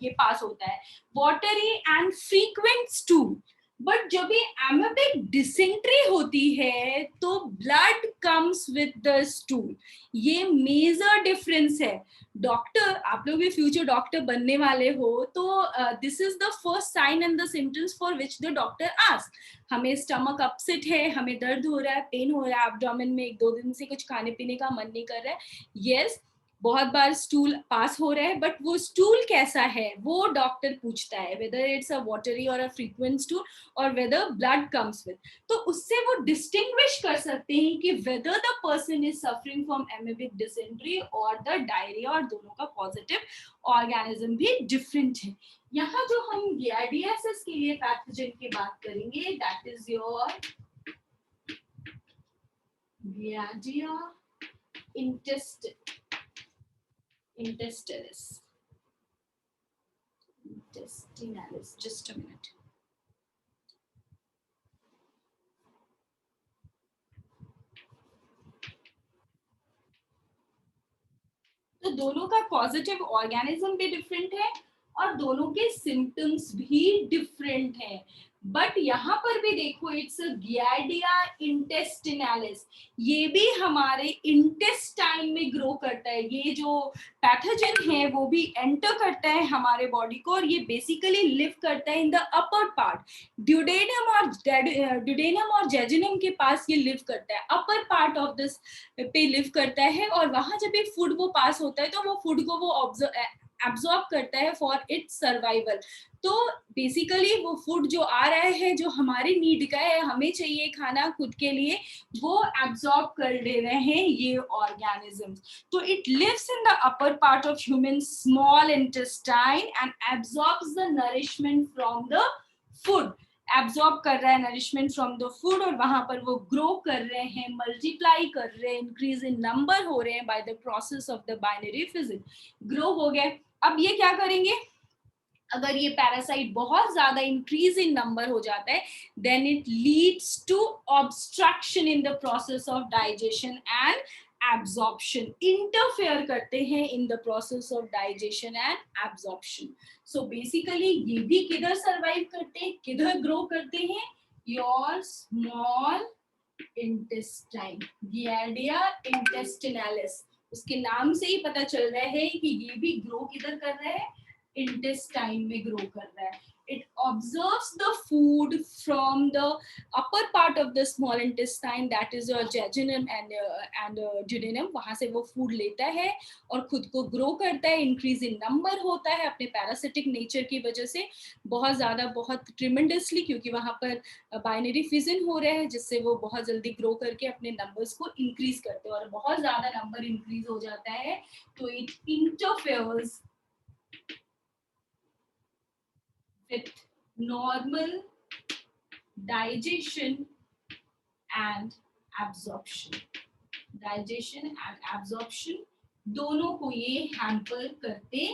ये पास होता है, watery and frequent stool. But जब ये एमेबिक डिसेंट्री होती है तो blood comes with the stool. ये मेजर डिफरेंस है. डॉक्टर, आप लोग भी फ्यूचर डॉक्टर बनने वाले हो, तो this is the first sign and the symptoms for which the doctor ask. हमें स्टमक अपसेट है, हमें दर्द हो रहा है, पेन हो रहा है एब्डोमेन में, 1-2 दिन से कुछ खाने पीने का मन नहीं कर रहा है. यस, बहुत बार स्टूल पास हो रहा है, बट वो स्टूल कैसा है वो डॉक्टर पूछता है, वेदर इट्स अ वाटरी और अ फ्रीक्वेंट स्टूल और वेदर ब्लड कम्स विद. तो उससे वो डिस्टिंग्विश कर सकते हैं कि whether the person is suffering from amoebic dysentery और द डायरिया, और दोनों का पॉजिटिव ऑर्गेनिज्म भी डिफरेंट है. यहाँ जो हम गियार्डियासिस के लिए पैथोजन की बात करेंगे, that is your giardia intestinalis. Just a minute. तो दोनों का पॉजिटिव ऑर्गेनिज्म भी डिफरेंट है और दोनों के सिम्टम्स भी डिफरेंट हैं. बट यहाँ पर भी देखो, इट्स गियार्डिया इंटेस्टिनालिस. ये भी हमारे इंटेस्टाइन में ग्रो करता है. ये जो पैथोजन है वो भी एंटर करता है हमारे बॉडी को, और ये बेसिकली लिव करता है इन द अपर पार्ट. ड्यूडेनम और जेजुनम के पास ये लिव करता है, अपर पार्ट ऑफ दिस पे लिव करता है. और वहां जब भी फूड वो पास होता है तो वो फूड को वो एब्जॉर्ब करता है फॉर इट्स सर्वाइवल. तो बेसिकली वो फूड जो आ रहा है, जो हमारी नीड का है, हमें चाहिए खाना खुद के लिए, वो एब्जॉर्ब कर ले रहे हैं ये ऑर्गेनिजम्स. तो it lives in the upper part of human small intestine and absorbs the nourishment from the food. Absorb कर रहा है नरिशमेंट फ्रॉम द फूड, और वहां पर वो ग्रो कर रहे हैं, मल्टीप्लाई कर रहे हैं, इंक्रीज इन नंबर हो रहे हैं by the process of the binary physics. Grow हो गए. अब ये क्या करेंगे, अगर ये पैरासाइट बहुत ज्यादा इंक्रीज इन नंबर हो जाता है, then it leads to obstruction in the process of digestion and absorption. Interfere करते हैं in the process of digestion and absorption. So basically ये भी किधर सर्वाइव करते हैं, किधर ग्रो करते हैं, योर स्मॉल इंटेस्टाइन, गियार्डिया इंटेस्टिनालिस. उसके नाम से ही पता चल रहा है कि ये भी ग्रो किधर कर रहा है, इंटेस्टाइन में ग्रो कर रहा है. It observes the food from the upper part of the small intestine, that is your jejunum and duodenum. वहां से वो फूड लेता है और खुद को ग्रो करता है, इंक्रीज इन नंबर होता है अपने पैरासिटिक नेचर की वजह से बहुत ज्यादा, बहुत ट्रिमेंडसली, क्योंकि वहां पर बाइनरी फिजन हो रहा है, जिससे वो बहुत जल्दी ग्रो करके अपने नंबर्स को इंक्रीज करते हैं. और बहुत ज्यादा नंबर इंक्रीज हो जाता है तो it interferes with normal digestion and absorption. Digestion and absorption दोनों को ये हैम्पर करते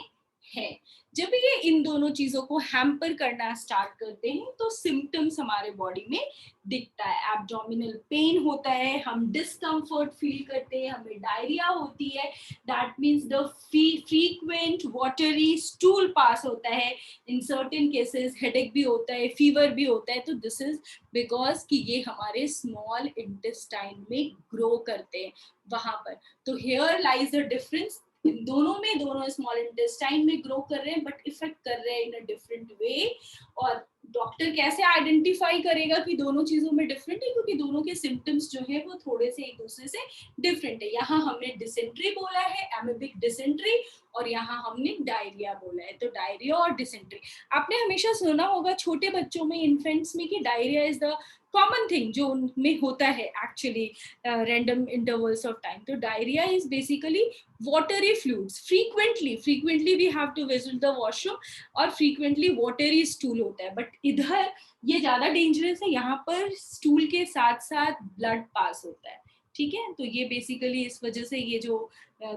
हैं. जब ये इन दोनों चीजों को हैम्पर करना स्टार्ट करते हैं तो सिम्टम्स हमारे बॉडी में दिखता है. एब्डोमिनल पेन होता है, हम डिस्कम्फर्ट फील करते हैं, हमें डायरिया होती है, that means the frequent watery stool pass होता है. इन सर्टेन केसेस हेडेक भी होता है, फीवर भी होता है. तो दिस इज बिकॉज कि ये हमारे स्मॉल इंटेस्टाइन में ग्रो करते हैं वहां पर. तो हियर लाइज द डिफरेंस. इन दोनों में, दोनों स्मॉल इंटेस्टाइन में ग्रो कर रहे हैं बट इफेक्ट कर रहे हैं इन अ डिफरेंट वे. और डॉक्टर कैसे आइडेंटिफाई करेगा कि दोनों चीजों में डिफरेंट है, क्योंकि दोनों के सिम्टम्स जो है वो थोड़े से एक दूसरे से डिफरेंट है. यहाँ हमने डिसेंट्री बोला है, एमेबिक डिसेंट्री, और यहाँ हमने डायरिया बोला है. तो डायरिया और डिसेंट्री आपने हमेशा सुना होगा छोटे बच्चों में, इन्फेंट्स में, कि diarrhoea is the common thing जो उनमें होता है actually random intervals of time. तो diarrhoea is basically watery fluids. Frequently we have to visit the washroom और frequently watery stool होता है. बट इधर ये ज्यादा डेंजरस है, यहाँ पर स्टूल के साथ साथ ब्लड पास होता है. ठीक है, तो ये बेसिकली इस वजह से ये जो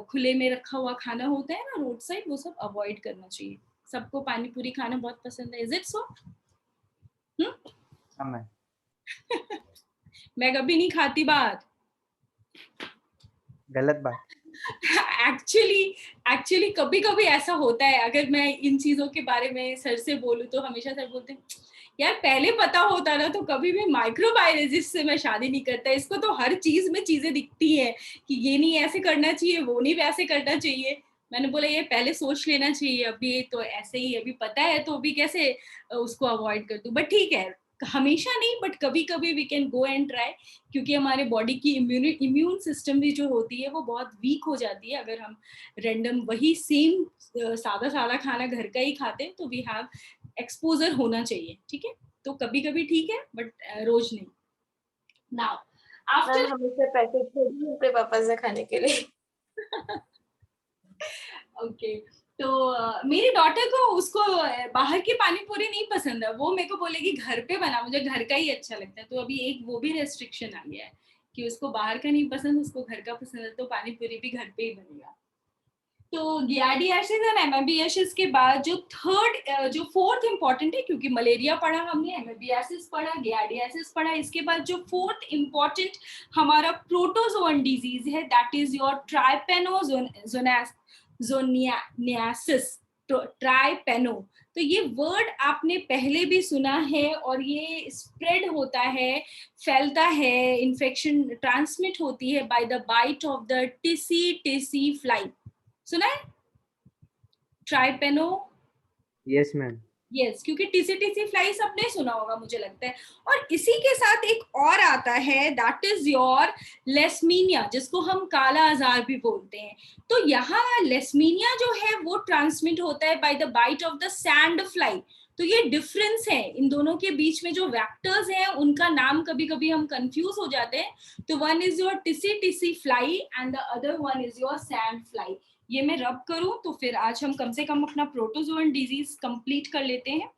खुले में रखा हुआ खाना होता है ना रोड साइड, वो सब अवॉइड करना चाहिए. सबको पानी पूरी खाना बहुत पसंद है, इज इट सो? मैं कभी नहीं खाती बात. गलत बात. एक्चुअली कभी कभी ऐसा होता है, अगर मैं इन चीजों के बारे में सर से बोलूं तो हमेशा सर बोलते हैं यार पहले पता होता ना तो कभी भी माइक्रोबायोलॉजिस्ट से मैं शादी नहीं करता, इसको तो हर चीज में चीजें दिखती है कि ये नहीं ऐसे करना चाहिए, वो नहीं वैसे करना चाहिए। मैंने बोला ये पहले सोच लेना चाहिए, अभी तो ऐसे ही अभी पता है तो अभी कैसे उसको अवॉइड कर दूं। बट ठीक है, हमेशा नहीं बट कभी कभी we can go and try, क्योंकि हमारे बॉडी की इम्यून सिस्टम भी जो होती है वो बहुत वीक हो जाती है अगर हम रैंडम वही सेम सादा सादा खाना घर का ही खाते हैं। तो वी हैव एक्सपोजर होना चाहिए, ठीक है। तो कभी कभी ठीक है बट रोज नहीं। नाउ आफ्टर हमेशा पैकेट छोड़ी अपने पापा से खाने के लिए। ओके तो मेरी डॉटर को उसको बाहर की पानी पूरी नहीं पसंद है, वो मेरे को बोलेगी घर पे बना, मुझे घर का ही अच्छा लगता है। तो अभी एक वो भी रेस्ट्रिक्शन आ गया है कि उसको बाहर का नहीं पसंद, उसको घर का पसंद है, तो पानी पूरी भी घर पे ही बनेगा। तो गियार्डियासिस एंड एमेबियासिस के बाद जो फोर्थ इंपॉर्टेंट है, क्योंकि मलेरिया पढ़ा हमने, एमेबियासिस पढ़ा, गियार्डियासिस पढ़ा, इसके बाद जो फोर्थ इंपॉर्टेंट हमारा प्रोटोजोन डिजीज है दैट इज योर ट्राइपेनोजोनियासिस, ट्राइपेनो। तो ये वर्ड आपने पहले भी सुना है और ये स्प्रेड होता है, फैलता है, इन्फेक्शन ट्रांसमिट होती है by the bite of the tsetse fly. सुना है ट्राइपेनो? Yes ma'am. यस, क्योंकि टीसी फ्लाई सबने सुना होगा मुझे लगता है। और इसी के साथ एक और आता है दैट इज योर लेस्मीनिया, जिसको हम काला आजार भी बोलते हैं। तो यहाँ लेस्मीनिया जो है वो ट्रांसमिट होता है by the bite of the sand fly. तो ये डिफरेंस है इन दोनों के बीच में, जो वेक्टर्स हैं उनका नाम कभी कभी हम कंफ्यूज हो जाते हैं। तो one is your tsetse fly and the other one is your sand fly. ये मैं रब करूं तो फिर आज हम कम से कम अपना प्रोटोजोन डिजीज कंप्लीट कर लेते हैं।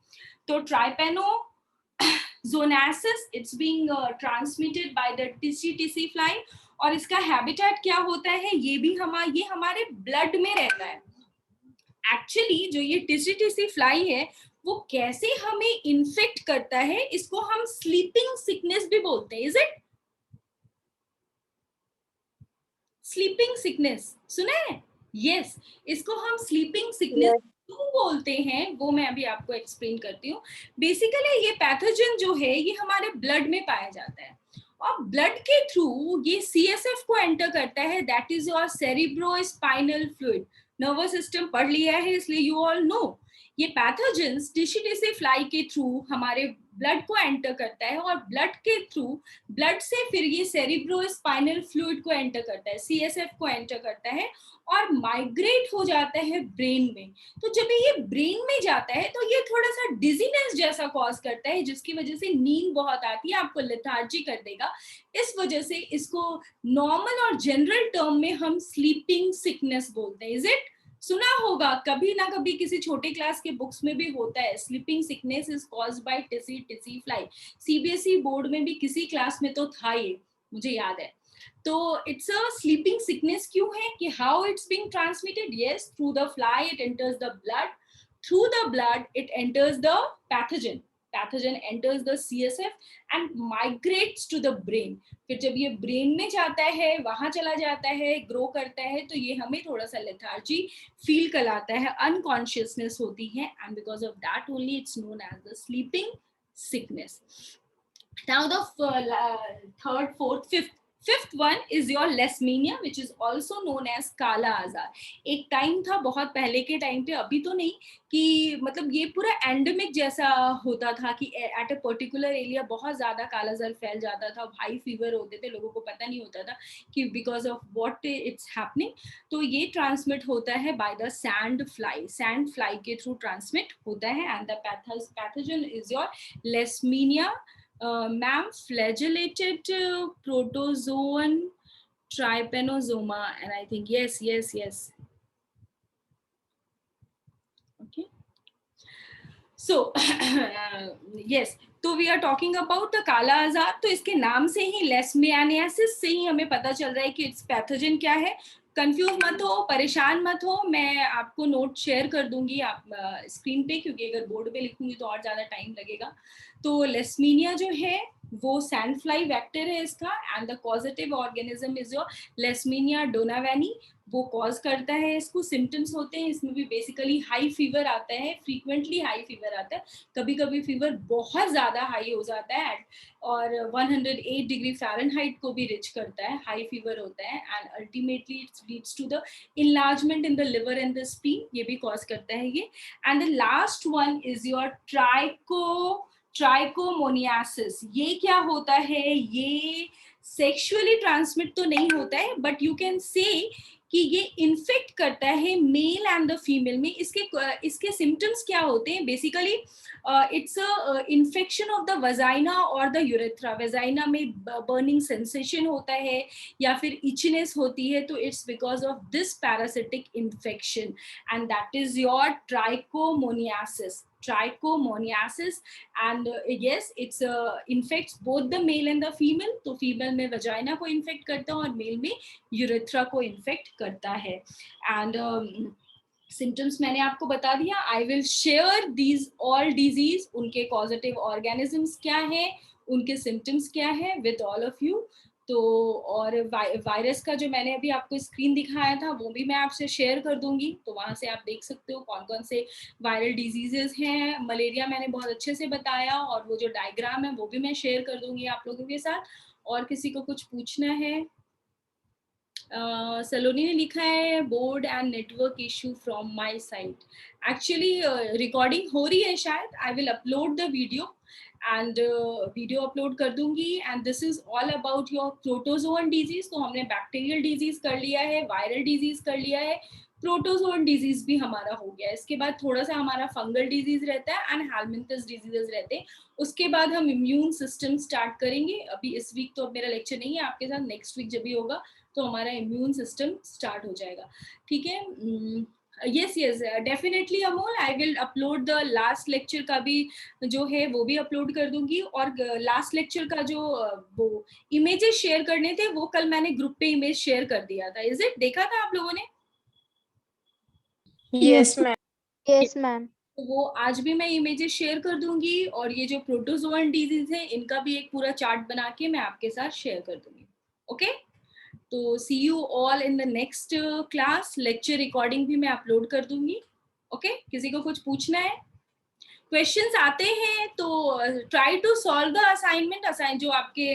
तो trypanosomiasis it's being transmitted by the tsetse fly, और इसका हैबिटेट क्या होता है, ये हमारे ब्लड में रहता है। एक्चुअली जो ये टिसी फ्लाई है वो कैसे हमें इन्फेक्ट करता है, इसको हम स्लीपिंग सिकनेस भी बोलते हैं। Is it sleeping sickness? सुना है? यस, इसको हम स्लीपिंग सिकनेस क्यों बोलते हैं वो मैं अभी आपको एक्सप्लेन करती हूँ। बेसिकली ये पैथोजन जो है ये हमारे ब्लड में पाया जाता है और ब्लड के थ्रू ये सीएसएफ को एंटर करता है, that is your cerebrospinal fluid. Nervous system पढ़ लिया है इसलिए यू ऑल नो। ये पैथोजेंस टिसी फ्लाई के थ्रू हमारे ब्लड को एंटर करता है और ब्लड के थ्रू ब्लड से फिर ये सेरिब्रोस्पाइनल फ्लूइड को एंटर करता है, सीएसएफ को एंटर करता है और माइग्रेट हो जाता है ब्रेन में। तो जब ये ब्रेन में जाता है तो ये थोड़ा सा डिजीनेस जैसा कॉज करता है, जिसकी वजह से नींद बहुत आती है, आपको लेथार्जी कर देगा। इस वजह से इसको नॉर्मल और जनरल टर्म में हम स्लीपिंग सिकनेस बोलते हैं। Is it? सुना होगा कभी ना कभी, किसी छोटे क्लास के बुक्स में भी होता है, sleeping sickness is caused by tsetse fly. CBSE board में भी किसी क्लास में तो था ये, मुझे याद है। तो इट्स अ स्लीपिंग सिकनेस क्यों है कि how it's being transmitted? Yes, through the fly it enters the blood, through the blood it enters the pathogen, pathogen enters the CSF and migrates to the brain. फिर जब ये brain में जाता है, वहां चला जाता है, ग्रो करता है, तो ये हमें थोड़ा सा लेथार्जी फील कराता है, अनकॉन्शियसनेस होती है, and because of that only it's known as the sleeping sickness. Now the third, fourth, fifth one is your leishmania which is also known as काला आजार। एक टाइम था बहुत पहले के टाइम पे, अभी तो नहीं, कि मतलब ये पूरा एंडेमिक जैसा होता था कि एट अ पर्टिकुलर एरिया बहुत ज्यादा काला आजार फैल जाता था, हाई फीवर होते थे, लोगों को पता नहीं होता था कि because of what it's happening. तो ये ट्रांसमिट होता है बाय द सैंड फ्लाई के थ्रू ट्रांसमिट होता है and the pathogen is your Leishmania. Ma'am, flagellated protozoan trypanosoma, and I think yes. Okay. So yes, तो we are talking about the काला आजार। तो इसके नाम से ही, लेस्मियानियासिस से ही हमें पता चल रहा है कि इट्स पैथोजन क्या है। कंफ्यूज मत हो, परेशान मत हो, मैं आपको नोट शेयर कर दूंगी आप स्क्रीन पे, क्योंकि अगर बोर्ड पे लिखूंगी तो और ज्यादा टाइम लगेगा। तो लेस्मीनिया जो है वो सैंड फ्लाई वेक्टर है इसका, and the causative organism is your Leishmania donovani, वो कॉज करता है इसको। सिम्टम्स होते हैं इसमें भी बेसिकली हाई फीवर आता है, फ्रीक्वेंटली हाई फीवर आता है, कभी कभी फीवर बहुत ज्यादा हाई हो जाता है और 108 डिग्री फ़ारेनहाइट को भी रिच करता है, हाई फीवर होता है, and ultimately it leads to the enlargement in the liver and the spleen, ये भी कॉज करता है ये। And the last one is your trichomoniasis. ये क्या होता है, ये सेक्सुअली ट्रांसमिट तो नहीं होता है, बट यू कैन से कि ये इन्फेक्ट करता है मेल एंड द फीमेल में। इसके सिम्टम्स क्या होते हैं, basically it's infection of the vagina और द यूरेथ्रा। वजाइना में बर्निंग सेंसेशन होता है या फिर इचनेस होती है, तो it's because of this parasitic infection, and that is your trichomoniasis. And yes, it's infects both the male and the female. तो फीमेल में वजाइना को इन्फेक्ट करता है और मेल में यूरेथ्रा को इन्फेक्ट करता है। एंड सिम्टम्स मैंने आपको बता दिया। आई will share these all disease, उनके कॉजेटिव ऑर्गेनिजम्स क्या है, उनके सिम्टम्स क्या है विद ऑल ऑफ यू। तो और वायरस का जो मैंने अभी आपको स्क्रीन दिखाया था वो भी मैं आपसे शेयर कर दूंगी, तो वहां से आप देख सकते हो कौन कौन से वायरल डिजीजेस हैं। मलेरिया मैंने बहुत अच्छे से बताया, और वो जो डायग्राम है वो भी मैं शेयर कर दूंगी आप लोगों के साथ। और किसी को कुछ पूछना है? सलोनी ने लिखा है board and network issue from my side. Actually recording हो रही है शायद, I will upload the video and video upload कर दूंगी। And this is all about your protozoan disease. तो हमने बैक्टीरियल डिजीज कर लिया है, वायरल डिजीज कर लिया है, प्रोटोजोअन डिजीज भी हमारा हो गया। इसके बाद थोड़ा सा हमारा फंगल डिजीज रहता है एंड हेलमिंथस डिजीजेस रहते हैं। उसके बाद हम इम्यून सिस्टम स्टार्ट करेंगे। अभी इस वीक तो अब मेरा लेक्चर नहीं है आपके साथ, नेक्स्ट वीक जब भी होगा तो हमारा इम्यून सिस्टम स्टार्ट हो जाएगा। ठीक है, yes definitely Amol, I will upload the last lecture का भी जो है वो भी अपलोड कर दूंगी। और लास्ट लेक्चर का जो वो इमेजेस शेयर करने थे वो कल मैंने ग्रुप पे इमेज शेयर कर दिया था। इज इट, देखा था आप लोगों ने? Yes ma'am. Yes ma'am. तो वो आज भी मैं इमेजेस शेयर कर दूंगी, और ये जो प्रोटोजोअन डिजीज है इनका भी एक पूरा चार्ट बना के मैं आपके साथ शेयर कर दूंगी। ओके, तो see you all in the next class. Lecture recording भी मैं अपलोड कर दूंगी। ओके, किसी को कुछ पूछना है? क्वेश्चंस आते हैं तो try to solve the assignment. जो आपके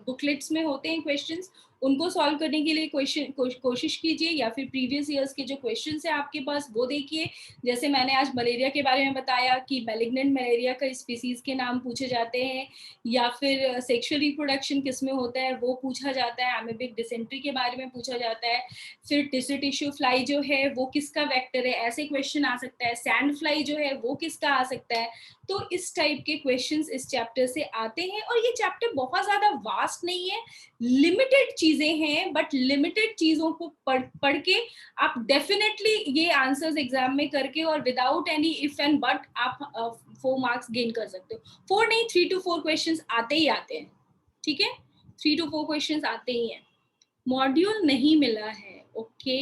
बुकलेट्स में होते हैं क्वेश्चंस, उनको सॉल्व करने के लिए कोशिश कीजिए, या फिर प्रीवियस ईयर्स के जो क्वेश्चंस है आपके पास वो देखिए। जैसे मैंने आज मलेरिया के बारे में बताया कि मैलिग्नेंट मलेरिया का स्पीसीज के नाम पूछे जाते हैं, या फिर सेक्सुअल रिप्रोडक्शन किस में होता है वो पूछा जाता है, एमीबिक डिसेंट्री के बारे में पूछा जाता है, फिर टिश्यू टिश्यू फ्लाई जो है वो किसका वेक्टर है, ऐसे क्वेश्चन आ सकता है। सैंड फ्लाई जो है वो किसका आ सकता है। तो इस टाइप के क्वेश्चंस इस चैप्टर से आते हैं, और ये चैप्टर बहुत ज्यादा वास्ट नहीं है, लिमिटेड चीजें हैं, बट लिमिटेड चीजों को पढ़ के आप डेफिनेटली ये आंसर्स एग्जाम में करके और without any if and but आप 4 मार्क्स गेन कर सकते हो। 4 नहीं, 3 to 4 क्वेश्चंस आते ही आते हैं। ठीक है, 3 to 4 क्वेश्चंस आते ही हैं। मॉड्यूल नहीं मिला है, ओके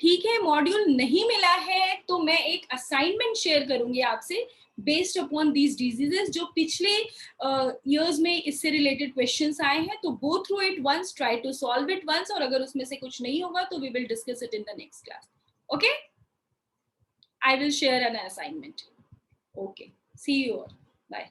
ठीक है, मॉड्यूल नहीं मिला है तो मैं एक असाइनमेंट शेयर करूंगी आपसे बेस्ड अपॉन दीज डिजीजेस, जो पिछले ईयर्स में इससे रिलेटेड क्वेश्चंस आए हैं। तो go through it once, try to solve it once, और अगर उसमें से कुछ नहीं होगा तो we will discuss it in the next class. Okay, I will share an assignment. Okay, see you all, bye.